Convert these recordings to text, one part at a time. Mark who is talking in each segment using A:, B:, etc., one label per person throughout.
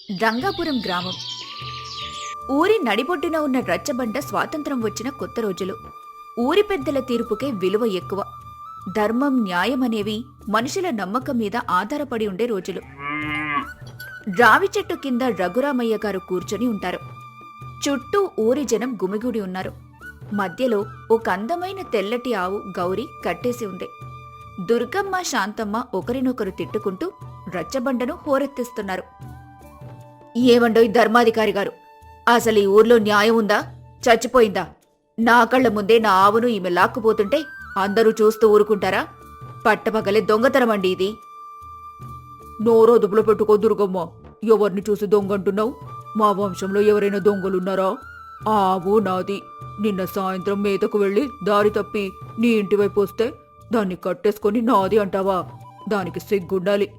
A: రంగాపురం గ్రామం. ఊరి నడిబొడ్డున ఉన్న రచ్చబండ స్వాతంత్రం వచ్చిన కొత్త రోజులు. ఊరి పెద్దల తీర్పుకే విలువ ఎక్కువ. ధర్మం, న్యాయం అనేవి మనుషుల నమ్మకం మీద ఆధారపడి ఉండే రోజులు. రావి చెట్టు కింద రఘురామయ్య గారు కూర్చొని ఉంటారు. చుట్టూ ఊరి జనం గుమిగూడి ఉన్నారు. మధ్యలో ఒక అందమైన తెల్లటి ఆవు గౌరి కట్టేసి ఉంది. దుర్గమ్మ, శాంతమ్మ ఒకరినొకరు తిట్టుకుంటూ రచ్చబండను హోరెత్తిస్తున్నారు. ఏమండోయ్ ధర్మాధికారి గారు, అసలు ఈ ఊర్లో న్యాయం ఉందా, చచ్చిపోయిందా? నా కళ్ల ముందే నా ఆవును ఈమె లాక్కుపోతుంటే అందరూ చూస్తూ ఊరుకుంటారా? పట్టపగలే దొంగతనమండి ఇది. నోరదుపులో పెట్టుకో దుర్గమ్మ, ఎవరిని చూసి దొంగంటున్నావు? మా వంశంలో ఎవరైనా దొంగలున్నారా? ఆ ఆవు నాది. నిన్న సాయంత్రం మేతకు వెళ్లి దారి తప్పి నీ ఇంటి వైపు వస్తే దాన్ని కట్టేసుకొని నాది అంటావా? దానికి సిగ్గుండాలి.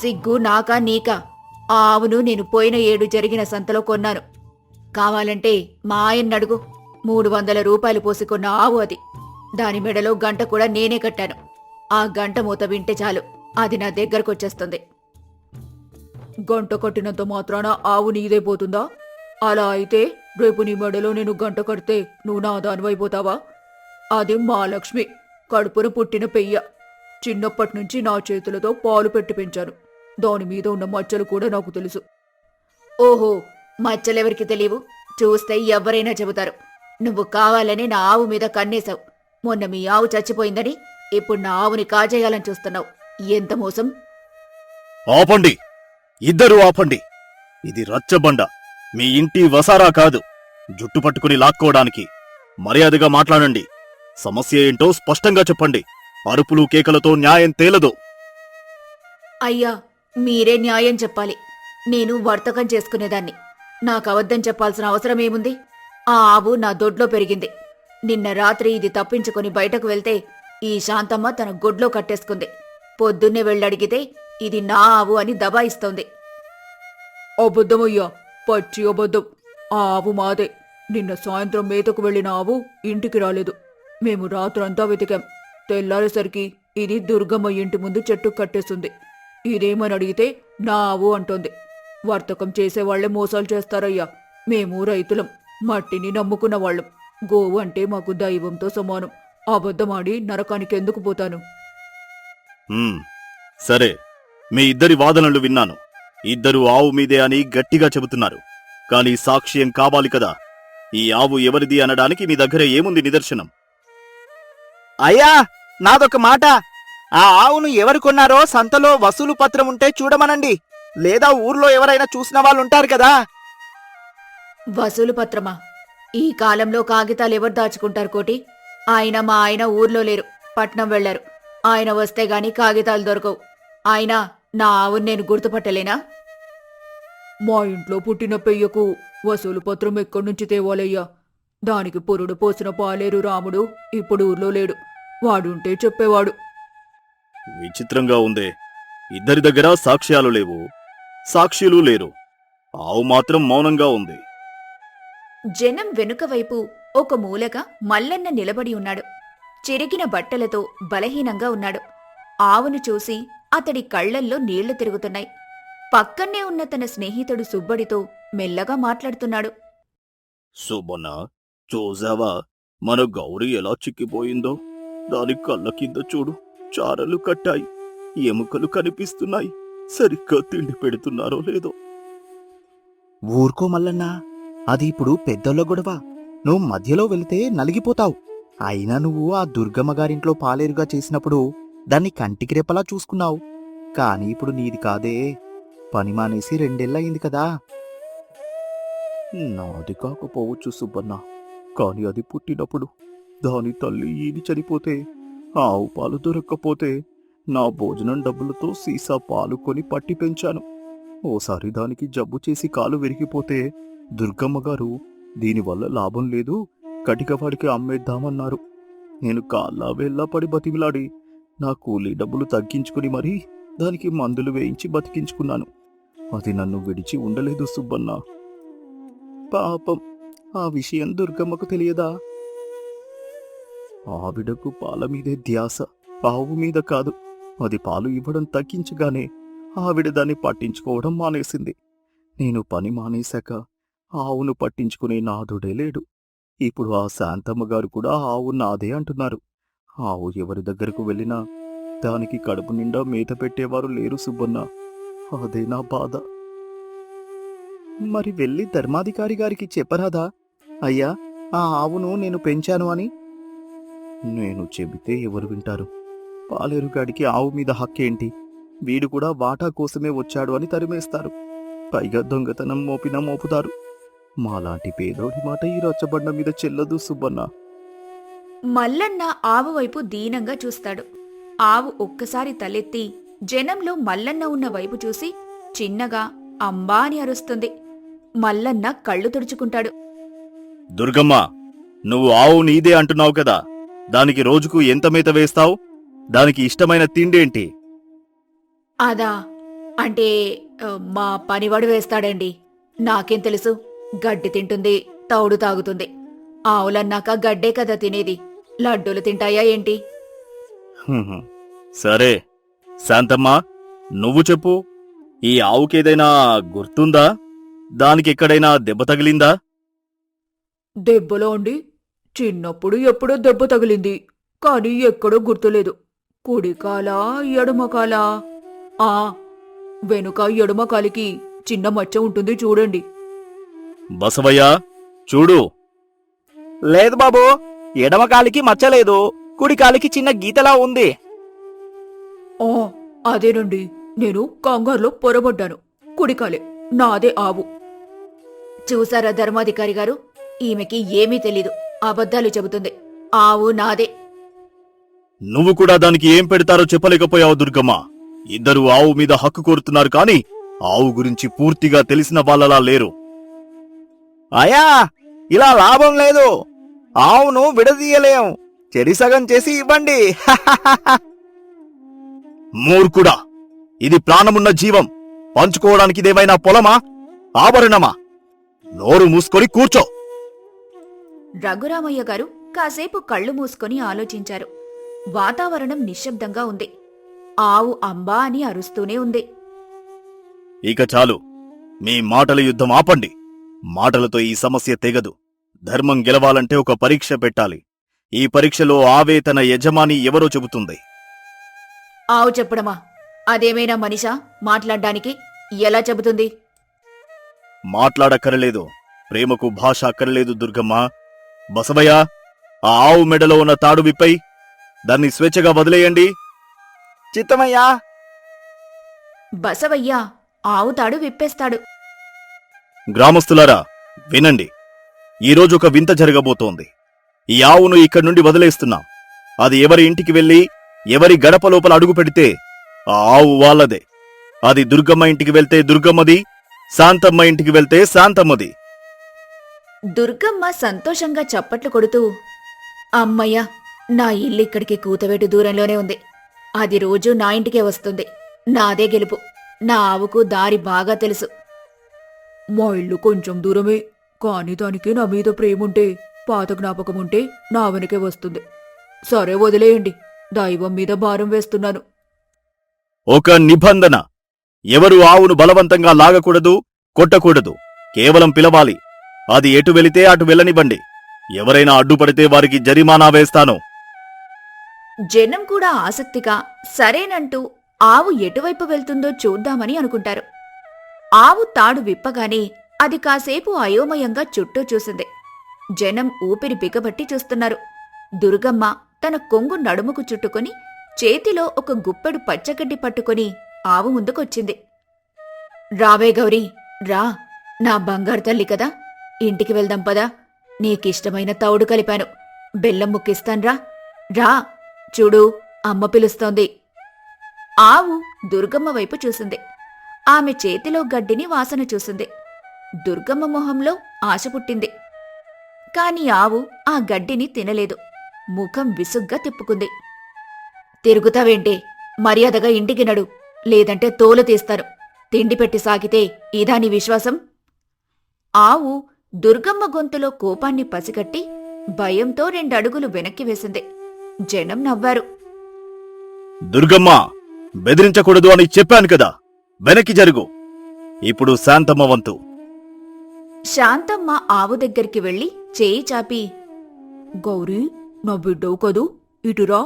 A: సిగ్గు నాకా నీకా? ఆ ఆవును నేను పోయిన ఏడు జరిగిన సంతలో కొన్నాను. కావాలంటే మా ఆయన్ని అడుగు. 300 రూపాయలు పోసి కొన్న ఆవు అది. దాని మెడలో గంట కూడా నేనే కట్టాను. ఆ గంట మూత వింటే చాలు, అది నా దగ్గరకొచ్చేస్తుంది. గంట కట్టినంత మాత్రాన ఆవు నీదైపోతుందా? అలా అయితే రేపు నీ మెడలో నేను గంట కడితే నువ్వు నా దానివైపోతావా? అది మా లక్ష్మి, కడుపున పుట్టిన పెయ్య. చిన్నప్పటినుంచి నా చేతులతో పాలు పెట్టి పెంచాను. దానిమీద ఉన్న మచ్చలు కూడా నాకు తెలుసు. ఓహో, మచ్చలెవరికి తెలియవు? చూస్తే ఎవరైనా చెబుతారు. నువ్వు కావాలని నా ఆవు మీద కన్నేశావు. మొన్న మీ ఆవు చచ్చిపోయిందని ఇప్పుడు నా ఆవుని కాజేయాలని చూస్తున్నావు. ఎంత మోసం!
B: ఆపండి, ఇద్దరూ ఆపండి. ఇది రచ్చబండ, మీ ఇంటి వసారా కాదు. జుట్టు పట్టుకుని లాక్కోవడానికి. మర్యాదగా మాట్లాడండి. సమస్య ఏంటో స్పష్టంగా చెప్పండి. అరుపులు కేకలతో న్యాయం తేలదు.
A: అయ్యా, మీరే న్యాయం చెప్పాలి. నేను వర్తకం చేసుకునేదాన్ని. నాకు అబద్ధం చెప్పాల్సిన అవసరమేముంది? ఆ ఆవు నా దొడ్లో పెరిగింది. నిన్న రాత్రి ఇది తప్పించుకొని బయటకు వెళ్తే ఈ శాంతమ్మ తన గొడ్లో కట్టేసుకుంది. పొద్దున్నే వెళ్ళడిగితే ఇది నా ఆవు అని దబాయిస్తోంది. అబద్ధమయ్యా, పచ్చి అబద్ధం. ఆ ఆవు మాదే. నిన్న సాయంత్రం మేతకు వెళ్లిన ఆవు ఇంటికి రాలేదు. మేము రాత్రంతా వెతికాం. తెల్లారేసరికి ఇది దుర్గమ్మ ఇంటి ముందు చెట్టు కట్టేస్తుంది. ఇదేమని అడిగితే నా ఆవు అంటోంది. వర్తకం చేసేవాళ్లే మోసాలు చేస్తారయ్యా. మేము రైతులం, మట్టిని నమ్ముకున్న వాళ్ళం. గోవు అంటే మాకు దైవంతో సమానం. అబద్ధమాడి నరకానికి ఎందుకు పోతాను?
B: సరే, మీ ఇద్దరి వాదనలు విన్నాను. ఇద్దరు ఆవు మీదే అని గట్టిగా చెబుతున్నారు. కాని సాక్ష్యం కావాలి కదా. ఈ ఆవు ఎవరిది అనడానికి మీ దగ్గర ఏముంది నిదర్శనం?
C: అయ్యా, నాదొక మాట. ఆ ఆవును ఎవరు కొన్నారో సంతలో వసూలు పత్రం ఉంటే చూడమనండి. లేదా ఊర్లో ఎవరైనా చూసిన వాళ్ళుంటారు కదా.
A: వసూలు పత్రమా? ఈ కాలంలో కాగితాలు ఎవరు దాచుకుంటారు కోటి? మా ఆయన ఊర్లో లేరు, పట్నం వెళ్లారు. ఆయన వస్తే గాని కాగితాలు దొరకవు. అయినా నా ఆవును నేను గుర్తుపట్టలేనా? మా ఇంట్లో పుట్టిన పెయ్యకు వసూలు పత్రం ఎక్కడి నుంచి తేవాలయ్యా? దానికి పురుడు పోసిన పాలేరు రాముడు ఇప్పుడు ఊర్లో లేడు. వాడుంటే చెప్పేవాడు.
B: విచిత్రంగా ఉందే. ఇద్దరి దగ్గర సాక్ష్యాలు లేవు, సాక్షులు లేరు. ఆవు మాత్రం మౌనంగా ఉంది.
A: జనం వెనుక వైపు ఒక మూలగా మల్లన్న నిలబడి ఉన్నాడు. చిరిగిన బట్టలతో బలహీనంగా ఉన్నాడు. ఆవును చూసి అతడి కళ్లల్లో నీళ్లు తిరుగుతున్నాయి. పక్కన్నే ఉన్న తన స్నేహితుడు సుబ్బడితో మెల్లగా మాట్లాడుతున్నాడు.
B: సుబ్బన్న, చూసావా మన గౌరీ ఎలా చిక్కిపోయిందో? దాని కళ్ళ కింద చూడు, చారలు కట్టాయి, ఎముకలు కనిపిస్తున్నాయి. సరిగ్గా తిండి పెడుతున్నారో లేదో.
C: ఊరుకో మల్లన్నా, అది ఇప్పుడు పెద్దోళ్ళ గొడవ. నువ్వు మధ్యలో వెళితే నలిగిపోతావు. అయినా నువ్వు ఆ దుర్గమ్మ గారింట్లో పాలేరుగా చేసినప్పుడు దాన్ని కంటికి రెప్పలా చూసుకున్నావు. కాని ఇప్పుడు నీది కాదే. పని మానేసి 2 ఏళ్లయింది కదా.
B: నాది కాకపోవచ్చు సుబ్బన్న, కాని అది పుట్టినప్పుడు దాని తల్లి ఈది చనిపోతే, ఆవు పాలు దొరక్కపోతే నా భోజనం డబ్బులతో సీసా పాలు కొని పట్టి పెంచాను. ఓసారి దానికి జబ్బు చేసి కాలు విరిగిపోతే దుర్గమ్మగారు దీనివల్ల లాభం లేదు, కటికవాడికి అమ్మేద్దామన్నారు. నేను కాళ్ళ వేళ్ళ పడి బతిమిలాడి నా కూలీ డబ్బులు తగ్గించుకుని మరీ దానికి మందులు వేయించి బతికించుకున్నాను. అది నన్ను విడిచి ఉండలేదు సుబ్బన్న.
C: పాపం, ఆ విషయం దుర్గమ్మకు తెలియదా?
B: ఆవిడకు పాల మీదే ధ్యాస, ఆవు మీద కాదు. అది పాలు ఇవ్వడం తగ్గించగానే ఆవిడ దాన్ని పట్టించుకోవడం మానేసింది. నేను పని మానేశాక ఆవును పట్టించుకునే నాథుడే లేడు. ఇప్పుడు ఆ శాంతమ్మ గారు కూడా ఆవు నాదే అంటున్నారు. ఆవు ఎవరి దగ్గరకు వెళ్ళినా దానికి కడుపు నిండా మేత పెట్టేవారు లేరు సుబ్బన్న. అదే నా బాధ. మరి వెళ్ళి ధర్మాధికారి గారికి చెప్పరాదా? అయ్యా, ఆ ఆవును నేను పెంచాను అని. నేను చెబితే ఎవరు వింటారు? పాలేరుగాడికి ఆవు మీద హక్కేంటి? వీడు కూడా వాటా కోసమే వచ్చాడు అని తరిమేస్తారు. పైగా దొంగతనం మోపినా మోపుతారు. మాలాంటి పేదోడి మాట ఈ రచ్చబండ మీద చెల్లదు సుబ్బన్న.
D: మల్లన్న ఆవు వైపు దీనంగా చూస్తాడు. ఆవు ఒక్కసారి తలెత్తి జనంలో మల్లన్న ఉన్న వైపు చూసి చిన్నగా అంబా అని అరుస్తుంది. మల్లన్న కళ్ళు తుడుచుకుంటాడు.
B: దుర్గమ్మ, నువ్వు ఆవు నీదే అంటున్నావు కదా, దానికి రోజుకు ఎంత మేత వేస్తావు? దానికి ఇష్టమైన తిండేంటి?
D: అదా అంటే మా పనివాడు వేస్తాడండి. నాకేం తెలుసు? గడ్డి తింటుంది, తౌడు తాగుతుంది. ఆవులన్నాక గడ్డే కదా తినేది. లడ్డూలు తింటాయా ఏంటి?
B: హుహు. సరే శాంతమ్మ, నువ్వు చెప్పు. ఈ ఆవుకేదైనా గుర్తుందా? దానికెక్కడైనా దెబ్బ తగిలిందా?
A: దెబ్బలో అండి? చిన్నప్పుడు ఎప్పుడో దెబ్బ తగిలింది, కానీ ఎక్కడో గుర్తులేదు. కుడికాలా ఎడమకాలా? ఆ వెనుక ఎడమకాలికి చిన్న మచ్చ ఉంటుంది చూడండి.
B: బసవయ్య, చూడు.
C: లేదు బాబు, ఎడమకాలికి మచ్చలేదు, కుడికాలికి చిన్న గీతలా ఉంది.
A: ఆ అదేనండి, నేను కంగారులో పొరబడ్డాను. కుడికాలే, నాదే ఆవు.
D: చూసారా ధర్మాధికారి గారు, ఈమెకి ఏమీ తెలీదు, అబద్ధాలు చెబుతుంది. ఆవు నాదే.
B: నువ్వు కూడా దానికి ఏం పెడతారో చెప్పలేకపోయావు దుర్గమ్మ. ఇద్దరు ఆవు మీద హక్కు కోరుతున్నారు కాని ఆవు గురించి పూర్తిగా తెలిసిన వాళ్ళలా లేరు.
C: అయా, ఇలా లాభం లేదు. ఆవును విడదీయలేం. చెరిసగం చేసి ఇవ్వండి.
B: మూర్ఖుడా, ఇది ప్రాణమున్న జీవం. పంచుకోవడానికి ఇదేమైనా పొలమా, ఆభరణమా? నోరు మూసుకొని కూర్చో.
D: రఘురామయ్య గారు కాసేపు కళ్ళు మూసుకొని ఆలోచించారు. వాతావరణం నిశ్శబ్దంగా ఉంది. ఆవు అంబా అని అరుస్తూనే ఉంది.
B: ఇక చాలు. మీ మాటల యుద్ధం ఆపండి. మాటలతో ఈ సమస్య తెగదు. ధర్మం గెలవాలంటే ఒక పరీక్ష పెట్టాలి. ఈ పరీక్షలో ఆవే తన యజమాని ఎవరో చెబుతుంది.
D: ఆవు చెప్పడమా? అదేమైనా మనిషా మాట్లాడ్డానికి? ఎలా చెబుతుంది?
B: మాట్లాడక్కరలేదు. ప్రేమకు భాష అక్కర్లేదు దుర్గమ్మ. బసవయ్య, ఆ ఆవు మెడలో ఉన్న తాడు విప్పై దాన్ని స్వేచ్ఛగా వదిలేయండి.
C: చిత్తమయ్యా.
D: బసవయ్య ఆవు తాడు విప్పేస్తాడు.
B: గ్రామస్తులారా, వినండి. ఈరోజు ఒక వింత జరగబోతోంది. ఈ ఆవును ఇక్కడి నుండి వదిలేస్తున్నాం. అది ఎవరి ఇంటికి వెళ్లి ఎవరి గడప లోపల అడుగు పెడితే ఆ ఆవు వాళ్ళదే. అది దుర్గమ్మ ఇంటికి వెళ్తే దుర్గమ్మది, శాంతమ్మ ఇంటికి వెళ్తే శాంతమ్మది.
D: దుర్గమ్మ సంతోషంగా చప్పట్లు కొడుతూ, అమ్మయ్య, నా ఇల్లు ఇక్కడికి కూతవేటు దూరంలోనే ఉంది. అది రోజూ నా ఇంటికే వస్తుంది. నాదే గెలుపు. నా ఆవుకు దారి బాగా తెలుసు.
A: మా ఇల్లు కొంచెం దూరమే, కాని దానికి నా మీద ప్రేముంటే, పాత జ్ఞాపకముంటే నా వెనకే వస్తుంది. సరే వదిలేయండి, దైవం మీద భారం వేస్తున్నాను.
B: ఒక నిబంధన: ఎవరు ఆవును బలవంతంగా లాగకూడదు, కొట్టకూడదు. కేవలం పిలవాలి. అది ఎటు వెళితే అటు వెళ్ళనివ్వండి. ఎవరైనా అడ్డుపడితే వారికి జరిమానా వేస్తాను.
D: జనం కూడా ఆసక్తిగా సరేనంటూ ఆవు ఎటువైపు వెళ్తుందో చూద్దామని అనుకుంటారు. ఆవు తాడు విప్పగానే అది కాసేపు అయోమయంగా చుట్టూ చూసింది. జనం ఊపిరి బిగబట్టి చూస్తున్నారు. దుర్గమ్మ తన కొంగు నడుముకు చుట్టుకొని చేతిలో ఒక గుప్పెడు పచ్చగడ్డి పట్టుకొని ఆవు ముందుకొచ్చింది. రావే గౌరీ, రా, నా బంగారు తల్లి కదా. ఇంటికి వెళ్దాం పదా. నీకిష్టమైన తౌడు కలిపాను. బెల్లం ముక్కిస్తాన్రా. రా, చూడు, అమ్మ పిలుస్తోంది. ఆవు దుర్గమ్మ వైపు చూసింది. ఆమె చేతిలో గడ్డిని వాసన చూసింది. దుర్గమ్మ మొహంలో ఆశ పుట్టింది. కాని ఆవు ఆ గడ్డిని తినలేదు. ముఖం విసుగ్గా తిప్పుకుంది. తిరుగుతావేంటే? మర్యాదగా ఇంటికి నడు, లేదంటే తోలు తీస్తాను. తిండి పెట్టి సాగితే ఇదా నీ విశ్వాసం? ఆవు దుర్గమ్మ గొంతులో కోపాన్ని పసిగట్టి భయంతో 2 అడుగులు వెనక్కి వేసింది. జనం నవ్వారు.
B: దుర్గమ్మ, బెదిరించకూడదు అని చెప్పాను కదా. వెనక్కి జరుగు. ఇప్పుడు శాంతమ్మ వంతు.
D: శాంతమ్మ ఆవు దగ్గరికి వెళ్లి చేయి చాపి,
A: గౌరీ, నా బిడ్డవు కదూ, ఇటురా,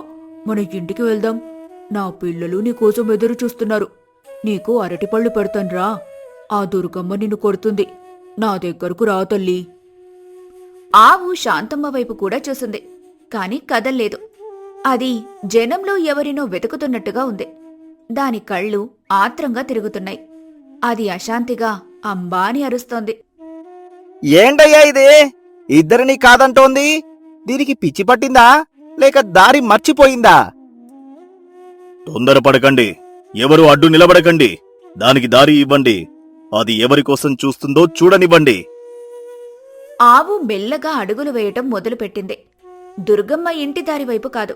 A: మన ఇంటికి వెళ్దాం. నా పిల్లలు నీకోసం ఎదురు చూస్తున్నారు. నీకు అరటిపళ్ళు పెడతాన్రా. ఆ దుర్గమ్మ నిన్ను కొడుతుంది. నా దగ్గరకు రా తల్లి.
D: ఆవు శాంతమ్మ వైపు కూడా చూసింది, కాని కదల్లేదు. అది జనంలో ఎవరినో వెతుకుతున్నట్టుగా ఉంది. దాని కళ్ళు ఆత్రంగా తిరుగుతున్నాయి. అది అశాంతిగా అంబా అని అరుస్తోంది.
C: ఏంటయ్యా ఇది? ఇద్దరిని కాదంటోంది. దీనికి పిచ్చి పట్టిందా లేక దారి మర్చిపోయిందా?
B: తొందరపడకండి. ఎవరు అడ్డు నిలబడకండి. దానికి దారి ఇవ్వండి. అది ఎవరి కోసం చూస్తుందో చూడనివ్వండి.
D: ఆవు మెల్లగా అడుగులు వేయటం మొదలుపెట్టింది. దుర్గమ్మ ఇంటి దారి వైపు కాదు,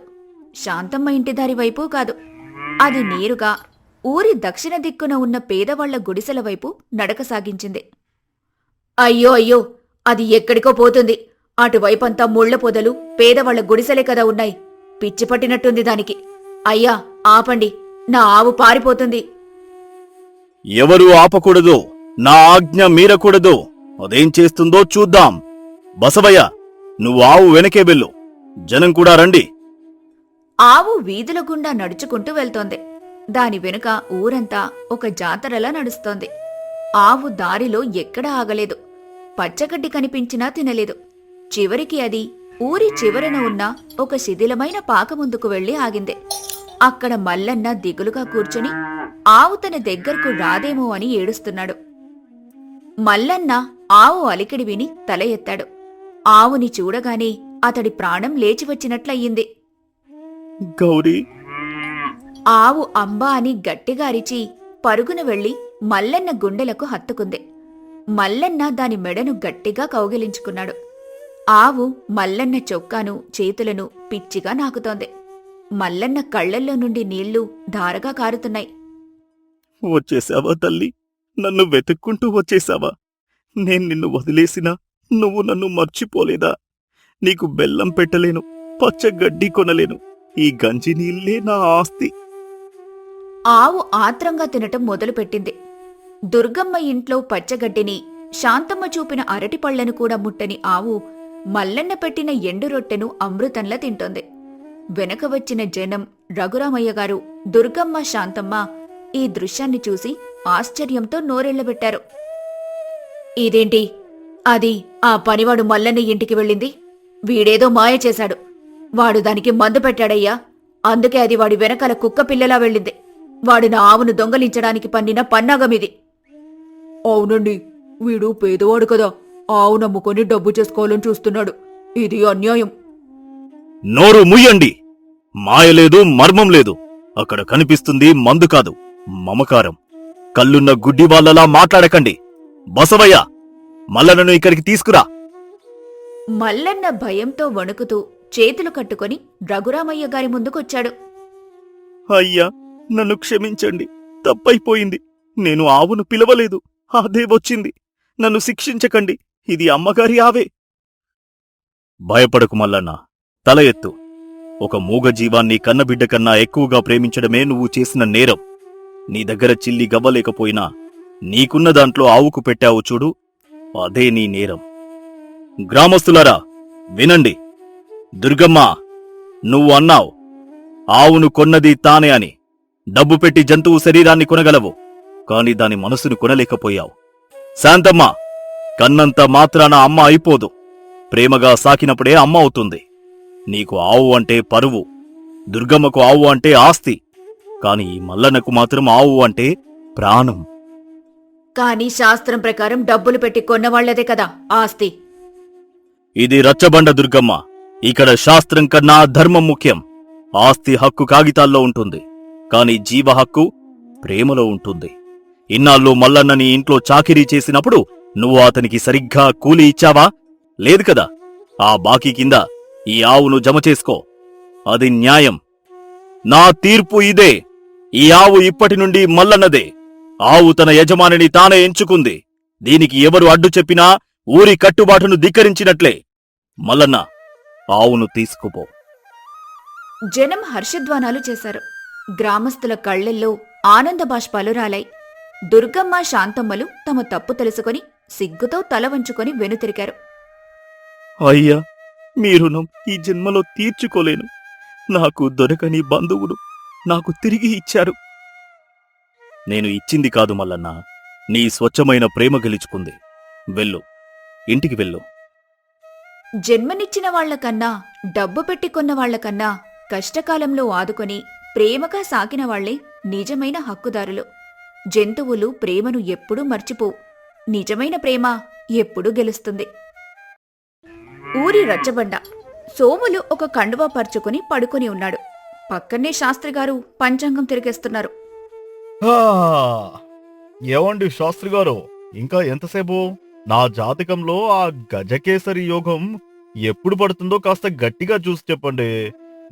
D: శాంతమ్మ ఇంటి దారి వైపు కాదు. అది నేరుగా ఊరి దక్షిణ దిక్కున ఉన్న పేదవాళ్ల గుడిసెల వైపు నడక సాగించింది. అయ్యో అయ్యో, అది ఎక్కడికో పోతుంది. అటువైపంతా ముళ్ల పొదలు, పేదవాళ్ల గుడిసెలే కదా ఉన్నాయి. పిచ్చి పట్టినట్టుంది దానికి. అయ్యా, ఆపండి, నా ఆవు పారిపోతుంది.
B: ఎవరూ ఆపకూడదు. నా ఆజ్ఞ మీరకూడదు. అదేం చేస్తుందో చూద్దాం. బసవయ్య, నువ్వు ఆవు వెనకే వెళ్ళు. జనం కూడా రండి.
D: ఆవు వీధుల గుండా నడుచుకుంటూ వెళ్తోంది. దాని వెనుక ఊరంతా ఒక జాతరలా నడుస్తోంది. ఆవు దారిలో ఎక్కడా ఆగలేదు. పచ్చగడ్డి కనిపించినా తినలేదు. చివరికి అది ఊరి చివరన ఉన్న ఒక శిథిలమైన పాక ముందుకు వెళ్లి ఆగింది. అక్కడ మల్లన్న దిగులుగా కూర్చుని ఆవు తన దగ్గరకు రాదేమో అని ఏడుస్తున్నాడు. మల్లన్న ఆవు అలికిడి విని తల ఎత్తాడు. ఆవుని చూడగానే అతడి ప్రాణం లేచివచ్చినట్లయింది.
B: గౌరీ,
D: ఆవు అంబా అని గట్టిగా అరిచి పరుగున వెళ్లి మల్లన్న గుండెలకు హత్తుకుంది. మల్లన్న దాని మెడను గట్టిగా కౌగిలించుకున్నాడు. ఆవు మల్లన్న చొక్కాను, చేతులను పిచ్చిగా నాకుతోంది. మల్లన్న కళ్లల్లో నుండి నీళ్లు ధారగా కారుతున్నాయి.
B: వచ్చేశావా తల్లి? నన్ను వెతుక్కుంటూ వచ్చేశావా? నేను నిన్ను వదిలేసినా నువ్వు నన్ను మర్చిపోలేదా? నీకు బెల్లం పెట్టలేను, పచ్చగడ్డి కొనలేను. ఈ గంజి నీళ్ళే నా ఆస్తి.
D: ఆవు ఆత్రంగా తినటం మొదలుపెట్టింది. దుర్గమ్మ ఇంట్లో పచ్చగడ్డిని, శాంతమ్మ చూపిన అరటిపళ్లను కూడా ముట్టని ఆవు మల్లన్న పెట్టిన ఎండు రొట్టెను అమృతంలా తింటోంది. వెనక వచ్చిన జనం, రఘురామయ్య గారు, దుర్గమ్మ, శాంతమ్మ ఈ దృశ్యాన్ని చూసి ఆశ్చర్యంతో నోరెళ్లబెట్టారు. ఇదేంటి? అది ఆ పనివాడు మల్లన్న ఇంటికి వెళ్ళింది. వీడేదో మాయ చేశాడు. వాడు దానికి మందు పెట్టాడయ్యా. అందుకే అది వాడి వెనకాల కుక్క పిల్లలా వెళ్ళింది. వాడు నా ఆవును దొంగలించడానికి పన్నిన పన్నాగమిది.
A: అవునండి, వీడు పేదవాడు కదా, ఆవు నమ్ముకొని డబ్బు చేసుకోవాలని చూస్తున్నాడు. ఇది అన్యాయం.
B: నోరు ముయ్యండి. మాయలేదు, మర్మం లేదు. అక్కడ కనిపిస్తుంది మందు కాదు, మమకారం. కళ్ళున్న గుడ్డి వాళ్ళలా మాట్లాడకండి. బసవయ్య, మల్లనను ఇక్కడికి తీసుకురా.
D: మల్లన్న భయంతో వణుకుతూ చేతులు కట్టుకొని రఘురామయ్య గారి ముందుకొచ్చాడు.
B: అయ్యా, నన్ను క్షమించండి. తప్పైపోయింది. నేను ఆవును పిలవలేదు, అదే వచ్చింది. నన్ను శిక్షించకండి. ఇది అమ్మగారి ఆవే. భయపడకు మల్లన్న, తల ఎత్తు. ఒక మూగజీవాన్ని కన్నబిడ్డ కన్నా ఎక్కువగా ప్రేమించడమే నువ్వు చేసిన నేరం. నీ దగ్గర చిల్లి గవ్వలేకపోయినా నీకున్న దాంట్లో ఆవుకు పెట్టావు చూడు, అదే నీ నేరం. గ్రామస్తులారా వినండి. దుర్గమ్మ, నువ్వు అన్నావు ఆవును కొన్నది తానే అని. డబ్బు పెట్టి జంతువు శరీరాన్ని కొనగలవు, కాని దాని మనసును కొనలేకపోయావు. శాంతమ్మ, కన్నంత మాత్రాన అమ్మ అయిపోదు. ప్రేమగా సాకినప్పుడే అమ్మ అవుతుంది. నీకు ఆవు అంటే పరువు, దుర్గమ్మకు ఆవు అంటే ఆస్తి, కాని ఈ మల్లన్నకు మాత్రం ఆవు అంటే ప్రాణం.
D: కాని శాస్త్రం ప్రకారం డబ్బులు పెట్టి కొన్నవాళ్లదే కదా ఆస్తి.
B: ఇది రచ్చబండ దుర్గమ్మ. ఇక్కడ శాస్త్రం కన్నా ధర్మం ముఖ్యం. ఆస్తి హక్కు కాగితాల్లో ఉంటుంది, కాని జీవ హక్కు ప్రేమలో ఉంటుంది. ఇన్నాళ్ళు మల్లన్న నీ ఇంట్లో చాకిరీ చేసినప్పుడు నువ్వు అతనికి సరిగ్గా కూలి ఇచ్చావా? లేదు కదా. ఆ బాకీ కింద ఈ ఆవును జమ చేసుకో. అది న్యాయం. నా తీర్పు ఇదే. ఈ ఆవు ఇప్పటి నుండి మల్లన్నదే. ఆవు తన యజమానిని తానే ఎంచుకుంది. దీనికి ఎవరు అడ్డు చెప్పినా ఊరి కట్టుబాటును ధిక్కరించినట్లే. మల్లన్న, ఆవును తీసుకుపో.
D: జనం హర్షధ్వానాలు చేశారు. గ్రామస్తుల కళ్లెల్లో ఆనంద బాష్పాలు రాలాయి. దుర్గమ్మ శాంతమ్మలు తమ తప్పు తెలుసుకొని సిగ్గుతో తల వంచుకొని వెనుతిరిగారు.
B: అయ్యా, మీ రుణం ఈ జన్మలో తీర్చుకోలేను. నాకు దొరకని బంధువులు నాకు తిరిగి ఇచ్చారు. నేను ఇచ్చింది కాదు మల్లన్న, నీ స్వచ్ఛమైన ప్రేమ గెలుచుకుంది. వెళ్ళు, ఇంటికి వెళ్ళు.
D: జన్మనిచ్చిన వాళ్లకన్నా, డబ్బు పెట్టి కొన్న వాళ్లకన్నా కష్టకాలంలో ఆదుకొని ప్రేమగా సాకిన వాళ్లే నిజమైన హక్కుదారులు. జంతువులు ప్రేమను ఎప్పుడూ మర్చిపోవు. నిజమైన ప్రేమ ఎప్పుడూ గెలుస్తుంది. ఊరి రచ్చబండ. సోములు ఒక కండువా పరుచుకుని పడుకొని ఉన్నాడు. పక్కనే శాస్త్రిగారు పంచాంగం తిరిగేస్తున్నారు.
E: ఏవండి శాస్త్రి గారు, ఇంకా ఎంతసేపు? నా జాతకంలో ఆ గజకేసరి యోగం ఎప్పుడు పడుతుందో కాస్త గట్టిగా చూసి చెప్పండి.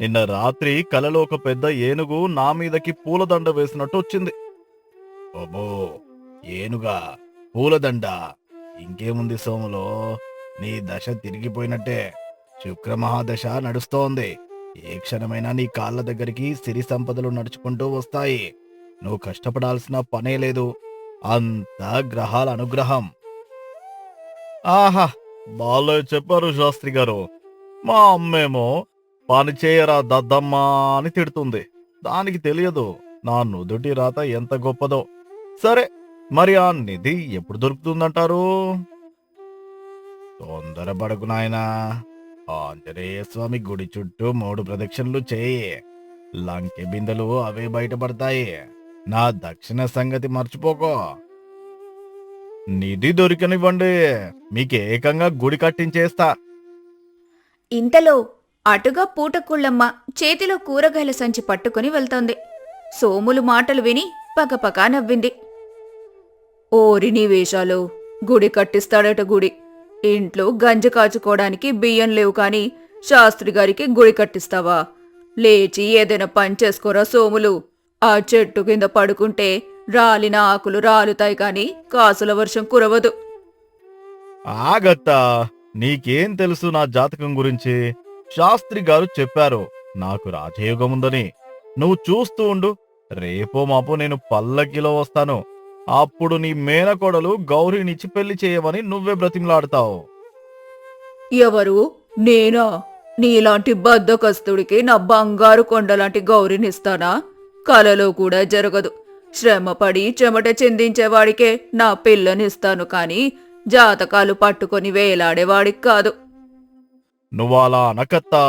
E: నిన్న రాత్రి కలలో ఒక పెద్ద ఏనుగు నా మీదకి పూలదండ వేసినట్టు వచ్చింది. ఓబో, ఏనుగా? పూలదండ? ఇంకేముంది సోములో, నీ దశ తిరిగిపోయినట్టే. శుక్రమహాదశ నడుస్తోంది. ఏ క్షణమైనా నీ కాళ్ళ దగ్గరికి సిరి సంపదలు నడుచుకుంటూ వస్తాయి. నువ్వు కష్టపడాల్సిన పనే లేదు. అంతా గ్రహాల అనుగ్రహం. ఆహా, బాగా చెప్పారు శాస్త్రి గారు. మా అమ్మేమో పని చేయరా దద్దమ్మా అని తిడుతుంది. దానికి తెలియదు నా నుదుటి రాత ఎంత గొప్పదో. సరే, మరి ఆ నిధి ఎప్పుడు దొరుకుతుందంటారు? తొందరపడకు నాయనా. ఆంజనేయ స్వామి గుడి చుట్టూ 3 ప్రదక్షిణలు చేయి. లంకె బిందెలు అవే బయటపడతాయి. నా దక్షిణ సంగతి మర్చిపోకో. నిధి దొరికనివ్వండి, మీకు ఏకంగా గుడి కట్టించేస్తా.
D: ఇంతలో అటుగా పూటకుళ్ళమ్మ చేతిలో కూరగాయల సంచి పట్టుకుని వెళ్తోంది. సోములు మాటలు విని పకపకా నవ్వింది.
A: ఓరి నీ వేషాలు, గుడి కట్టిస్తాడట గుడి. ఇంట్లో గంజి కాచుకోవడానికి బియ్యం లేవు కాని శాస్త్రి గారికి గుడి కట్టిస్తావా? లేచి ఏదైనా పని చేసుకోరా సోములు. ఆ చెట్టు కింద పడుకుంటే రాలిన ఆకులు రాలుతాయి కాని కాసుల వర్షం కురవదు.
E: ఆగత్తా, నీకేం తెలుసు నా జాతకం గురించి? శాస్త్రి గారు చెప్పారు నాకు రాజయోగం ఉందని. నువ్వు చూస్తూ ఉండు, రేపో మాపో నేను పల్లకిలో వస్తాను. అప్పుడు నీ మేనకోడలు గౌరీనిచ్చి పెళ్లి చేయమని నువ్వే బ్రతిమలాడతావు.
A: ఎవరు? నేనా? నీలాంటి బద్ధకస్తుడికి నా బంగారు కొండలాంటి గౌరినిస్తానా? కలలో కూడా జరగదు. శ్రమపడి చెమట చిందించేవాడికే నా పిల్లనిస్తాను కాని జాతకాలు పట్టుకొని వేలాడేవాడికి కాదు.
E: నువ్వలా అనకత్తా.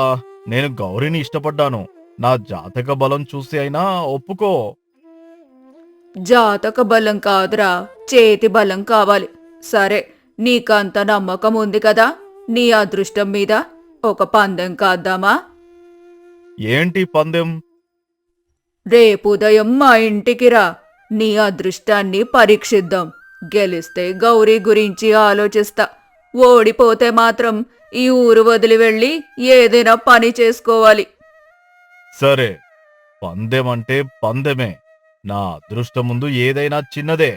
E: నేను గౌరీని ఇష్టపడ్డాను. నా జాతక బలం చూసి అయినా ఒప్పుకో.
A: జాతక బలం కాదురా, చేతి బలం కావాలి. సరే, నీకంత నమ్మకం ఉంది కదా నీ అదృష్టం మీద, ఒక పందెం కాద్దామా?
E: ఏంటి పందెం?
A: రేపు ఉదయం మా ఇంటికి రా. నీ అదృష్టాన్ని పరీక్షిద్దాం. గెలిస్తే గౌరీ గురించి ఆలోచిస్తా. ఓడిపోతే మాత్రం ఈ ఊరు వదిలి వెళ్ళి ఏదైనా పని చేసుకోవాలి.
E: సరే, పందెమంటే పందెమే. నా అదృష్టం ముందు ఏదైనా చిన్నదే.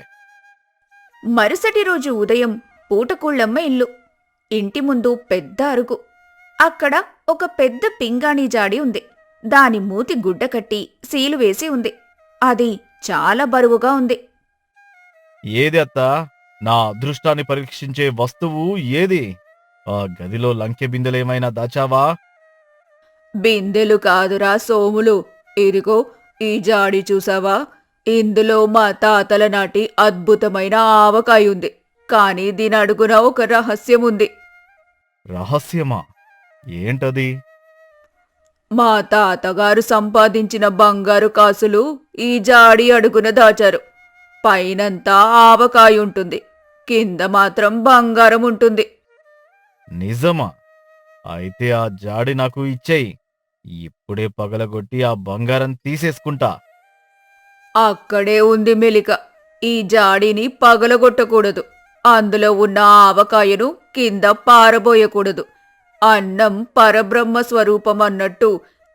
D: మరుసటి రోజు ఉదయం పూటకుళ్ళమ్మ ఇల్లు. ఇంటి ముందు పెద్ద అరుగు. అక్కడ ఒక పెద్ద పింగాణీ జాడి ఉంది. దాని మూతి గుడ్డ కట్టి సీలు వేసి ఉంది. అది చాలా బరువుగా ఉంది.
E: ఏది అత్తా? నా అదృష్టాన్ని పరీక్షించే వస్తువు ఏది? ఆ గదిలో లంకె బిందెలేమైనా దాచావా?
A: బిందెలు కాదురా సోములు. ఇదిగో ఈ జాడి చూసావా? ఇందులో మా తాతల నాటి అద్భుతమైన ఆవకాయ ఉంది. కాని దీని అడుగున ఒక రహస్యం ఉంది.
E: రహస్యమా? ఏంటది?
A: మా తాతగారు సంపాదించిన బంగారు కాసులు ఈ జాడి అడుగున దాచారు. పైనంతా ఆవకాయ ఉంటుంది, కింద మాత్రం బంగారం ఉంటుంది.
E: నిజమా? అయితే ఆ జాడి నాకు ఇచ్చేయి. ఇప్పుడే పగలగొట్టి ఆ బంగారం తీసేసుకుంటా.
A: అక్కడే ఉంది మెలిక. ఈ జాడీని పగలగొట్టకూడదు. అందులో ఉన్న ఆవకాయను కింద పారబోయకూడదు. అన్నం పరబ్రహ్మ స్వరూపం అన్నట్టు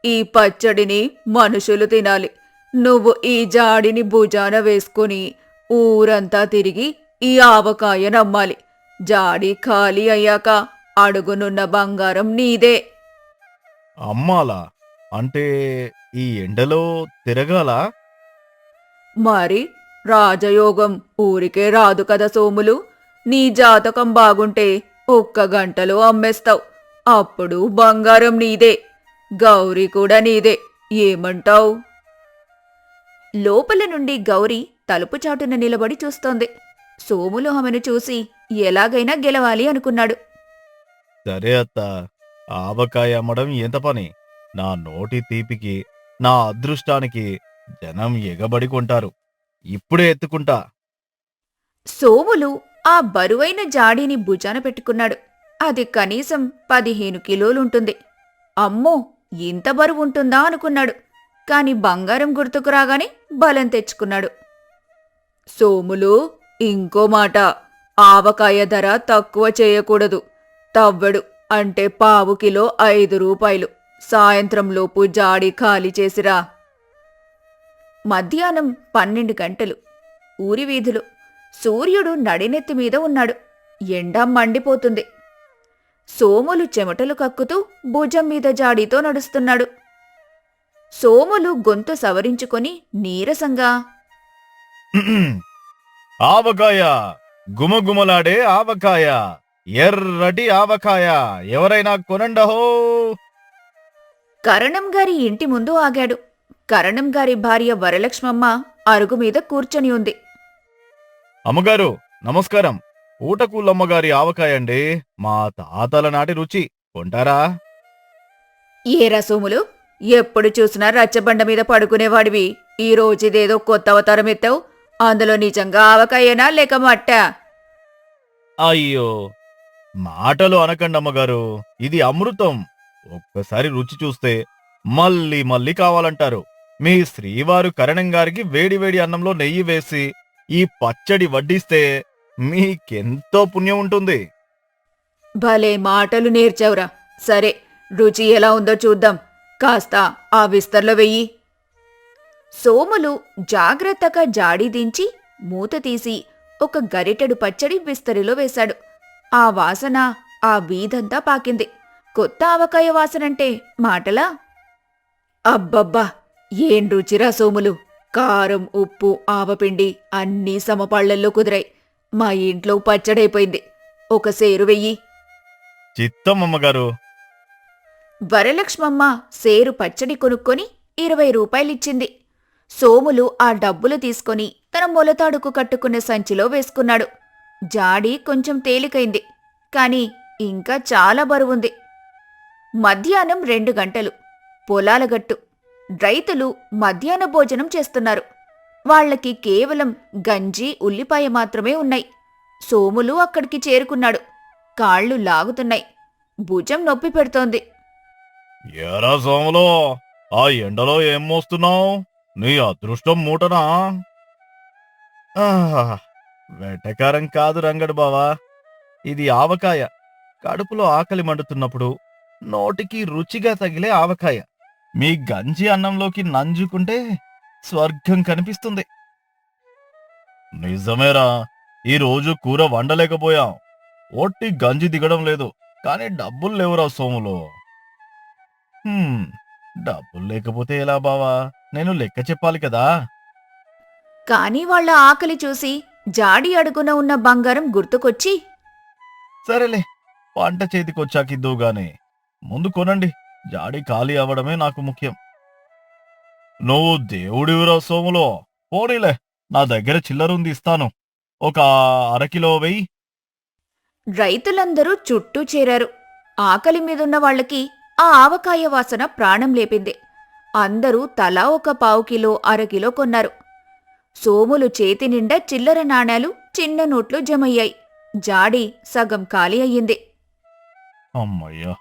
A: ఈ పచ్చడిని మనుషులు తినాలి. నువ్వు ఈ జాడిని భుజాన వేసుకుని ఊరంతా తిరిగి ఈ ఆవకాయ నమ్మాలి. జాడి ఖాళీ అయ్యాక అడుగునున్న బంగారం నీదే.
E: అమ్మాలా? అంటే ఈ ఎండలో తిరగాలా?
A: మరి రాజయోగం ఊరికే రాదు కదా సోములు. నీ జాతకం బాగుంటే ఒక్క గంటలో అమ్మేస్తావు. అప్పుడు బంగారం నీదే, గౌరీ కూడా నీదే. ఏమంటావ్?
D: లోపల నుండి గౌరీ తలుపు చాటున నిలబడి చూస్తోంది. సోములు ఆమెను చూసి ఎలాగైనా గెలవాలి అనుకున్నాడు.
E: సరే అత్త, ఆవకాయ అమ్మడం ఎంత పని? నా నోటి తీపికి, నా అదృష్టానికి జనం ఎగబడి కొంటారు. ఇప్పుడే ఎత్తుకుంటా.
D: సోములు ఆ బరువైన జాడీని భుజాన పెట్టుకున్నాడు. అది కనీసం 15 కిలోలుంటుంది. అమ్మో, ఇంత బరువుంటుందా అనుకున్నాడు. కాని బంగారం గుర్తుకు రాగానే బలం తెచ్చుకున్నాడు.
A: సోములు, ఇంకో మాట. ఆవకాయ ధర తక్కువ చేయకూడదు. తవ్వెడు అంటే పావు కిలో 5 రూపాయలు. సాయంత్రంలోపు జాడి ఖాళీ చేసిరా.
D: మధ్యాహ్నం 12 గంటలు. ఊరి వీధులు. సూర్యుడు నడినెత్తి మీద ఉన్నాడు. ఎండ మండిపోతుంది. సోములు చెమటలు కక్కుతూ భుజం మీద జాడీతో నడుస్తున్నాడు. సోములు గొంతు సవరించుకొని నీరసంగా,
E: ఆవకాయ, గుమగుమలాడే ఆవకాయ, ఎర్రటి ఆవకాయ, ఎవరైనా కొనండహో.
D: కరణం గారి ఇంటి ముందు ఆగాడు. కరణం గారి భార్య వరలక్ష్మమ్మ అరుగు మీద కూర్చొని ఉంది.
E: అమ్మగారు నమస్కారం. ఊటకూళ్ళమ్మగారి ఆవకాయ అండి. మా తాతల నాటి రుచి. కొంటారా?
A: ఏరా సోములు, ఎప్పుడు చూసినా రచ్చబండ మీద పడుకునేవాడివి. ఈ రోజుదేదో కొత్త అవతారం ఎత్తావు. అందులో నిజంగా ఆవకాయేనా లేక మట్టా?
E: అయ్యో, మాటలు అనకండి అమ్మగారు. ఇది అమృతం. ఒక్కసారి రుచి చూస్తే మళ్ళీ మళ్ళీ కావాలంటారు. మీ శ్రీవారు కరణం గారికి వేడివేడి అన్నంలో నెయ్యి వేసి ఈ పచ్చడి వడ్డిస్తే మీకెంతో పుణ్యం ఉంటుంది.
A: భలే మాటలు నేర్చావురా. సరే, రుచి ఎలా ఉందో చూద్దాం. కాస్త ఆ విస్తర్లో వెయ్యి.
D: సోములు జాగ్రత్తగా జాడీ దించి మూత తీసి ఒక గరిటెడు పచ్చడి విస్తరిలో వేశాడు. ఆ వాసన ఆ వీధంతా పాకింది. కొత్త ఆవకాయ వాసనంటే మాటలా?
A: అబ్బబ్బా, ఏం రుచిరా సోములు. కారం, ఉప్పు, ఆవపిండి అన్నీ సమపాళ్లల్లో కుదిరాయి. మా ఇంట్లో పచ్చడైపోయింది. ఒక సేరు వెయ్యి.
E: చిత్తం అమ్మగారు.
D: వరలక్ష్మమ్మ సేరు పచ్చడి కొనుక్కొని 20 రూపాయలిచ్చింది. సోములు ఆ డబ్బులు తీసుకొని తన మొలతాడుకు కట్టుకున్న సంచిలో వేసుకున్నాడు. జాడీ కొంచెం తేలికైంది. కాని ఇంకా చాలా బరువుంది. మధ్యాహ్నం 2 గంటలు. పొలాల గట్టు. రైతులు మధ్యాహ్న భోజనం చేస్తున్నారు. వాళ్లకి కేవలం గంజి, ఉల్లిపాయ మాత్రమే ఉన్నాయి. సోములు అక్కడికి చేరుకున్నాడు. కాళ్ళు లాగుతున్నాయి. భుజం నొప్పి పెడుతోంది.
E: ఏరా సోములో, ఆ ఎండలో ఏం మోస్తున్నావు? నీ అదృష్టం మూటనా? వెటకారం కాదు రంగడు బావా. ఇది ఆవకాయ. కడుపులో ఆకలి మండుతున్నప్పుడు నోటికి రుచిగా తగిలే ఆవకాయ. మీ గంజి అన్నంలోకి నంజుకుంటే స్వర్గం కనిపిస్తుంది. నిజమేరా, ఈరోజు కూర వండలేకపోయాం. ఒట్టి గంజి దిగడం లేదు. కానీ డబ్బులు లేవురా సోములో. డబ్బులు లేకపోతే ఎలా బావా? నేను లెక్క చెప్పాలి కదా.
D: కాని వాళ్ల ఆకలి చూసి జాడి అడుగున ఉన్న బంగారం గుర్తుకొచ్చి,
E: సరేలే, పంట చేతికొచ్చాకిద్దువుగానే. ముందు కొనండి. జాడి ఖాళీ అవ్వడమే నాకు ముఖ్యం. నువ్వు దేవుడివిరా సోములో. పోనీలే, నా దగ్గర చిల్లరుంది, ఇస్తాను. ఒక అరకిలో వెయ్యి.
D: రైతులందరూ చుట్టూ చేరారు. ఆకలి మీదున్న వాళ్లకి ఆ ఆవకాయ వాసన ప్రాణం లేపింది. అందరూ తలా ఒక పావు కిలో, అరకిలో కొన్నారు. సోములు చేతి నిండా చిల్లర నాణేలు, చిన్న నోట్లు జమయ్యాయి. జాడి సగం ఖాళీ అయ్యింది.
E: అమ్మయ్యా,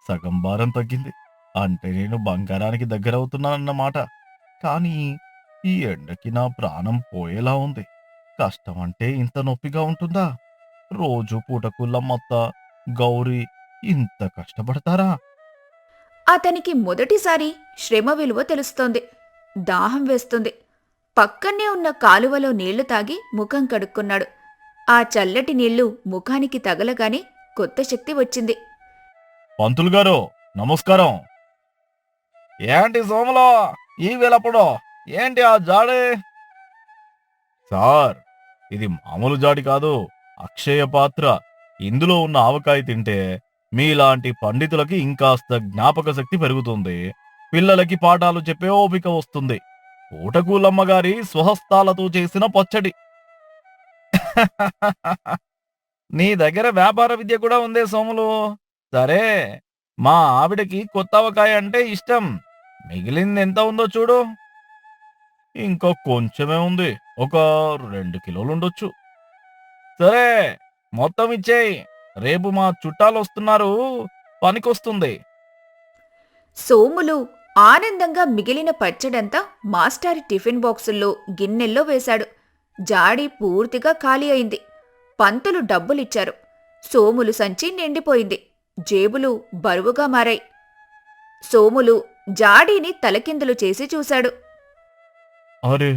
E: సగం భారం తగ్గింది. అంటే నేను బంగారానికి దగ్గరవుతున్నానన్నమాట. కానీ ఈ ఎండకి నా ప్రాణం పోయేలా ఉంది. కష్టమంటే ఇంత నొప్పిగా ఉంటుందా? రోజు పూటకుళ్ళమ్మత్త, గౌరీ ఇంత కష్టపడతారా?
D: అతనికి మొదటిసారి శ్రమ విలువ తెలుస్తోంది. దాహం వేస్తుంది. పక్కనే ఉన్న కాలువలో నీళ్లు తాగి ముఖం కడుక్కున్నాడు. ఆ చల్లటి నీళ్లు ముఖానికి తగలగానే కొత్త శక్తి వచ్చింది.
E: పంతులు గారు నమస్కారం. ఏంటి సోములో ఈ వేళప్పుడు? ఏంటి ఆ జాడే? సార్, ఇది మామూలు జాడి కాదు, అక్షయ పాత్ర. ఇందులో ఉన్న ఆవకాయ తింటే మీలాంటి పండితులకి ఇంకాస్త జ్ఞాపక శక్తి పెరుగుతుంది. పిల్లలకి పాఠాలు చెప్పే ఓపిక వస్తుంది. పూటకూలమ్మ గారి స్వహస్తాలతో చేసిన పచ్చడి. నీ దగ్గర వ్యాపార విద్య కూడా ఉందే సోములు. సరే, మా ఆవిడకి కొత్త ఆవకాయ అంటే ఇష్టం. మిగిలింది ఎంత ఉందో చూడు. ఇంకా కొంచెమే ఉంది. ఒక 2 కిలోలు ఉండొచ్చు. సరే, మొత్తం ఇచ్చేయి. రేపు మా చుట్టాలు వస్తున్నారు, పనికొస్తుంది.
D: సోములు ఆనందంగా మిగిలిన పచ్చడంతా మాస్టారి టిఫిన్ బాక్సుల్లో గిన్నెల్లో వేశాడు. జాడి పూర్తిగా ఖాళీ అయింది. పంతులు డబ్బులిచ్చారు. సోములు సంచి నిండిపోయింది. జేబులు బరువుగా మారాయి. సోములు జాడీని తలకిందులు చేసి చూశాడు.
E: అరే,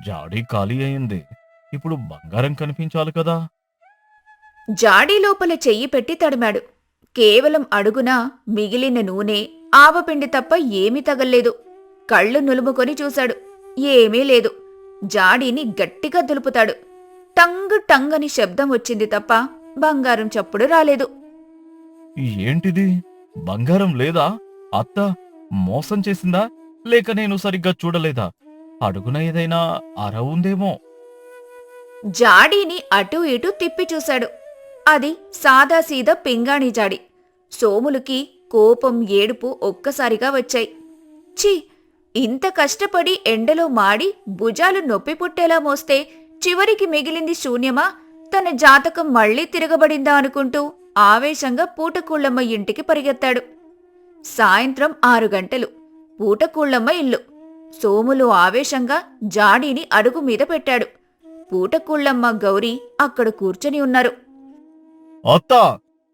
E: జాడీ ఖాళీ అయింది. ఇప్పుడు బంగారం కనిపించాలి కదా.
D: జాడీ లోపల చెయ్యి పెట్టి తడిమాడు. కేవలం అడుగున మిగిలిన నూనె, ఆవపిండి తప్ప ఏమీ తగల్లేదు. కళ్ళు నులుముకొని చూశాడు. ఏమీ లేదు. జాడీని గట్టిగా దులుపుతాడు. టంగ్ టంగ్ అని శబ్దం వచ్చింది తప్ప బంగారం చప్పుడు రాలేదు.
E: ఏంటిది? బంగారం లేదా? అత్త మోసం చేసిందా? లేక నేను సరిగ్గా చూడలేదా? అడుగున ఏదైనా అర ఉందేమో.
D: జాడీని అటూ ఇటూ తిప్పి చూశాడు. అది సాదాసీదా పింగాణీ జాడి. సోములుకి కోపం, ఏడుపు ఒక్కసారిగా వచ్చాయి. ఛీ, ఇంత కష్టపడి ఎండలో మాడి భుజాలు నొప్పి పుట్టేలా మోస్తే చివరికి మిగిలింది శూన్యమా? తన జాతకం మళ్లీ తిరగబడిందా అనుకుంటూ ఆవేశంగా పూటకూళ్ళమ్మ ఇంటికి పరిగెత్తాడు. సాయంత్రం 6 గంటలు. పూటకూళ్ళమ్మ ఇల్లు. సోములు ఆవేశంగా జాడీని అడుగు మీద పెట్టాడు. పూటకూళ్ళమ్మ, గౌరీ అక్కడ కూర్చొని ఉన్నారు.
E: అత్తా,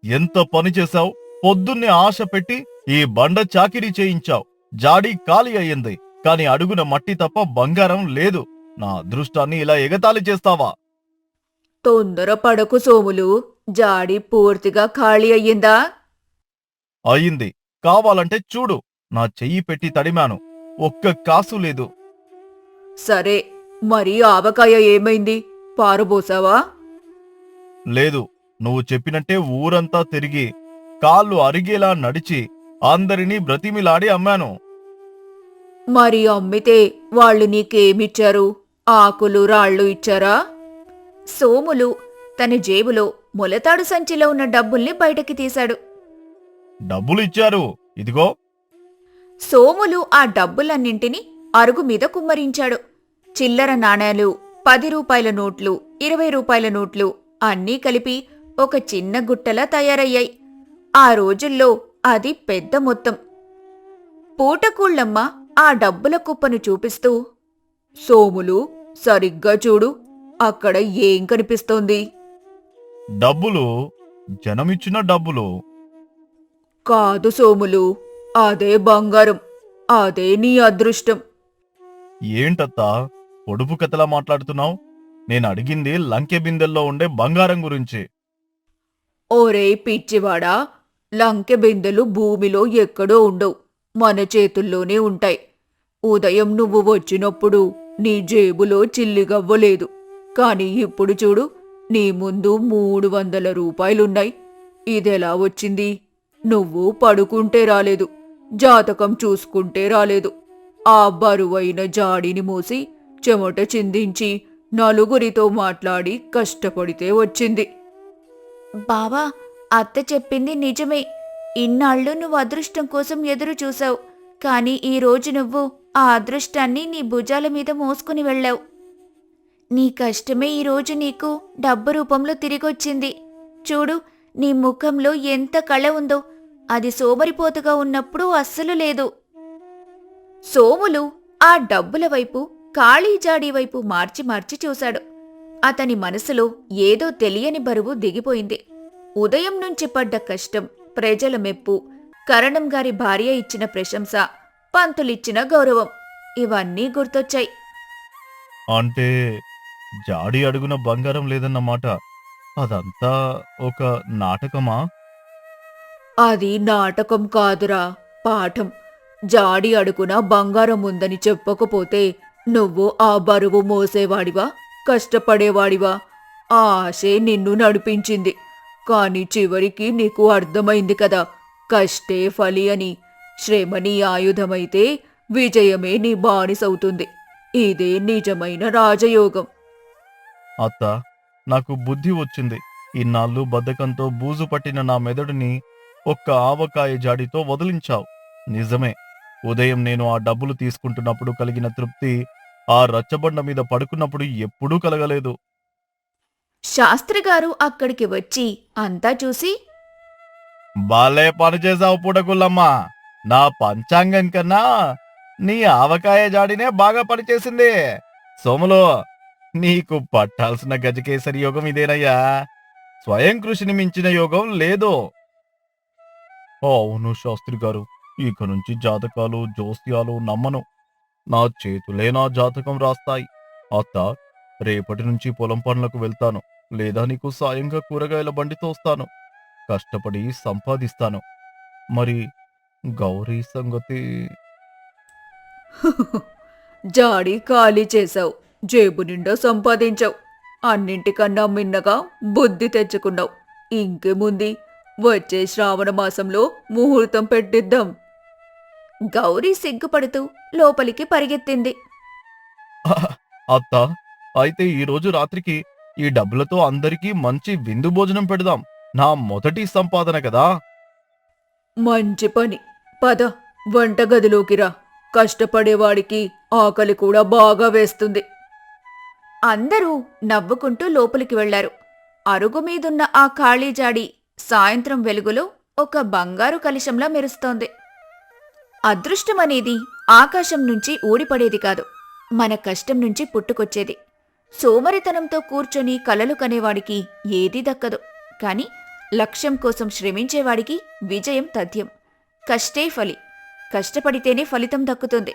E: ఎంత పని చేశావు! పొద్దున్నే ఆశ పెట్టి ఈ బండ చాకిరీ చేయించావు. జాడీ ఖాళీ అయ్యింది, కాని అడుగున మట్టి తప్ప బంగారం లేదు. నా అదృష్టాన్ని ఇలా ఎగతాళి చేస్తావా?
D: తొందరపడకు సోములు, జాడీ పూర్తిగా ఖాళీ అయ్యిందా?
E: అయింది. కావాలంటే చూడు, నా చెయ్యి పెట్టి తడిమాను. ఒక్క కాసు లేదు.
A: సరే, మరి ఆవకాయ ఏమైంది? పారబోసావా?
E: లేదు, నువ్వు చెప్పినట్టే ఊరంతా తిరిగి కాళ్ళు అరిగేలా నడిచి అందరినీ బ్రతిమిలాడి అమ్మాను.
A: మరి అమ్మితే వాళ్ళు నీకేమిచ్చారు? ఆకులు రాళ్ళు ఇచ్చారా?
D: సోములు తన జేబులో మొలతాడు సంచిలో ఉన్న డబ్బుల్ని బయటకి తీశాడు.
E: డబ్బులు ఇచ్చారు, ఇదిగో.
D: సోములు ఆ డబ్బులన్నింటినీ అరుగు మీద కుమ్మరించాడు. చిల్లర నాణేలు, 10 రూపాయల నోట్లు, 20 రూపాయల నోట్లు అన్నీ కలిపి ఒక చిన్న గుట్టలా తయారయ్యాయి. ఆ రోజుల్లో అది పెద్ద మొత్తం. పూటకూళ్ళమ్మ ఆ డబ్బుల కుప్పను చూపిస్తూ,
A: సోములు, సరిగ్గా చూడు, అక్కడ ఏం కనిపిస్తోంది?
E: డబ్బులు, జనమిచ్చిన డబ్బులు.
A: కాదు సోములు, అదే బంగారం. అదే నీ అదృష్టం.
E: ఏంటత్తా పొడుపు కథలా మాట్లాడుతున్నావు? నేను అడిగింది లంకె బిందెల్లో ఉండే బంగారం గురించి.
A: ఓరే పిచ్చివాడా, లంకె బిందెలు భూమిలో ఎక్కడో ఉండవు, మన చేతుల్లోనే ఉంటాయి. ఉదయం నువ్వు వచ్చినప్పుడు నీ జేబులో చిల్లిగవ్వలేదు, కాని ఇప్పుడు చూడు, నీ ముందు 300 రూపాయలున్నాయి. ఇదెలా వచ్చింది? నువ్వు పడుకుంటే రాలేదు, జాతకం చూసుకుంటే రాలేదు. ఆ బరువైన జాడిని మోసి, చెమట చిందించి, నలుగురితో మాట్లాడి కష్టపడితే వచ్చింది.
D: బావా, అత్త చెప్పింది నిజమే. ఇన్నాళ్ళు నువ్వు అదృష్టం కోసం ఎదురు చూశావు, కాని ఈరోజు నువ్వు ఆ అదృష్టాన్ని నీ భుజాల మీద మోసుకుని వెళ్ళావు. నీ కష్టమే ఈరోజు నీకు డబ్బు రూపంలో తిరిగొచ్చింది. చూడు, నీ ముఖంలో ఎంత కళ ఉందో. అది సోమరిపోతుగా ఉన్నప్పుడు అస్సలు లేదు. సోములు ఆ డబ్బుల వైపు, ఖాళీ జాడీ వైపు మార్చి మార్చి చూశాడు. అతని మనసులో ఏదో తెలియని బరువు దిగిపోయింది. ఉదయం నుంచి పడ్డ కష్టం, ప్రజల మెప్పు, కరణం గారి భార్య ఇచ్చిన ప్రశంస, పంతులిచ్చిన గౌరవం ఇవన్నీ గుర్తొచ్చాయి.
E: అంటే జాడి అడుగున బంగారం లేదన్నమాట. అదంతా ఒక నాటకమా?
A: అది నాటకం కాదురా, పాఠం. జాడి అడుగున బంగారం ఉందని చెప్పకపోతే నువ్వు ఆ బరువు మోసేవాడివా? కష్టపడేవాడివా? ఆ ఆశే నిన్ను నడిపించింది. కాని చివరికి నీకు అర్థమైంది కదా, కష్టే ఫలి అని. శ్రమ నీ ఆయుధమైతే విజయమే నీ బానిసవుతుంది. ఇదే నిజమైన రాజయోగం.
E: అత్త, నాకు బుద్ధి వచ్చింది. ఇన్నాళ్ళు బద్ధకంతో బూజు పట్టిన నా మెదడుని ఒక్క ఆవకాయ జాడితో వదిలించావు. నిజమే, ఉదయం నేను ఆ డబ్బులు తీసుకుంటున్నప్పుడు కలిగిన తృప్తి ఆ రచ్చబండ మీద పడుకున్నప్పుడు ఎప్పుడూ కలగలేదు.
D: శాస్త్రిగారు అక్కడికి వచ్చి అంతా చూసి,
E: బాలే పని చేసావు పూటకుల్లమ్మా. నా పంచాంగం కన్నా నీ ఆవకాయ జాడినే బాగా పనిచేసింది. సోములు, నీకు పట్టాల్సిన గజకేసరి యోగం ఇదేనయ్యా. స్వయం కృషిని మించిన యోగం లేదు. అవును శాస్త్రి గారు, ఇక నుంచి జాతకాలు జోస్యాలు నమ్మను. నా చేతులే నా జాతకం రాస్తాయి. అత్త, రేపటి నుంచి పొలం పనులకు వెళ్తాను. లేదా నీకు సాయంగా కూరగాయల బండి తోస్తాను. కష్టపడి సంపాదిస్తాను. మరి గౌరీ సంగతి?
A: జాడి ఖాళీ చేశావు, జేబు నిండా సంపాదించావు, అన్నింటికన్నా మిన్నగా బుద్ధి తెచ్చుకున్నావు. ఇంకేముంది, వచ్చే శ్రావణ మాసంలో ముహూర్తం పెట్టిద్దాం.
D: గౌరీ సిగ్గుపడుతూ లోపలికి పరిగెత్తింది.
E: అత్త, అయితే ఈ రోజు రాత్రికి ఈ డబ్బులతో అందరికీ మంచి విందు భోజనం పెడదాం. నా మొదటి సంపాదన కదా.
A: మంచి పని. పద, వంటగదిలోకి రా. కష్టపడేవాడికి ఆకలి కూడా బాగా వేస్తుంది.
D: అందరూ నవ్వుకుంటూ లోపలికి వెళ్లారు. అరుగు మీదున్న ఆ ఖాళీ జాడి సాయంత్రం వెలుగులో ఒక బంగారు కలశంలా మెరుస్తోంది. అదృష్టమనేది ఆకాశం నుంచి ఊడిపడేది కాదు, మన కష్టం నుంచి పుట్టుకొచ్చేది. సోమరితనంతో కూర్చొని కలలు కనేవాడికి ఏదీ దక్కదు. కాని లక్ష్యం కోసం శ్రమించేవాడికి విజయం తథ్యం. కష్టే ఫలి. కష్టపడితేనే ఫలితం దక్కుతుంది.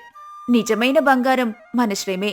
D: నిజమైన బంగారం మన శ్రమే.